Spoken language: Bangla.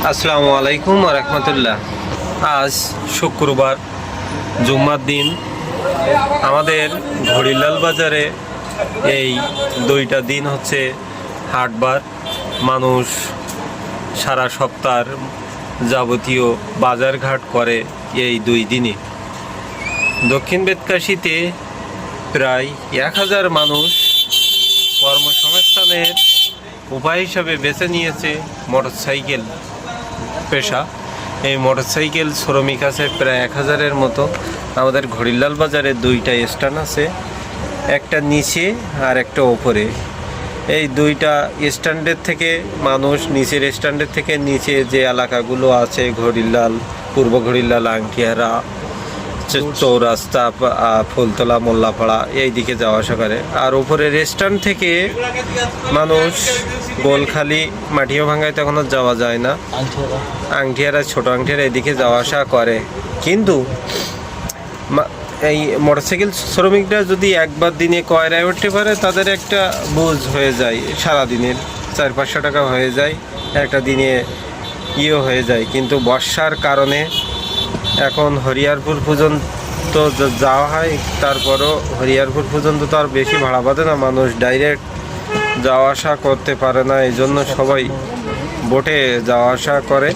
আসসালামু আলাইকুম ওয়া রাহমাতুল্লাহ। আজ শুক্রবার, জুম্মার দিন। আমাদের ঘড়িলাল বাজারে এই দুইটা দিন হচ্ছে হাটবার। মানুষ সারা সপ্তাহের যাবতীয় বাজারঘাট করে এই দুই দিনে। দক্ষিণ বেতকাশীতে প্রায় 1000 মানুষ কর্মসংস্থানের উপায় হিসাবে বেছে নিয়েছে মোটরসাইকেল পেশা। এই মোটরসাইকেল শ্রমিক আছে প্রায় 1000-এর মতো। আমাদের ঘড়িলাল বাজারে দুইটা স্ট্যান্ড আছে, একটা নিচে আর একটা ওপরে। এই দুইটা স্ট্যান্ডের থেকে মানুষ নিচের স্ট্যান্ডের থেকে নিচে যে এলাকাগুলো আছে, ঘড়িলাল, পূর্ব ঘড়িলাল, আংটিয়ারা, চৌরাস্তা, ফুলতলা, মোল্লাপাড়া, এই দিকে যাওয়া আসা করে। আর উপরের স্ট্যান্ড থেকে মানুষ গোলখালি, মাটিও ভাঙ্গায় তখনও যাওয়া যায় না, আংটিয়ারা, ছোট আংটিয়ারা এদিকে যাওয়া আসা করে। কিন্তু এই মোটরসাইকেল শ্রমিকরা যদি একবার দিনে কয়রায় উঠতে পারে, তাদের একটা বোঝ হয়ে যায়, সারাদিনের 400-500 টাকা হয়ে যায়, একটা দিনে হয়ে যায়। কিন্তু বর্ষার কারণে এখন হরিয়ারপুর পর্যন্ত যাওয়া হয়, তারপরও হরিয়ারপুর পর্যন্ত তো আর বেশি ভাড়া বাঁধে না, মানুষ ডাইরেক্ট যাওয়া আসা করতে পারে না, এই জন্য সবাই বোটে যাওয়া আসা করে।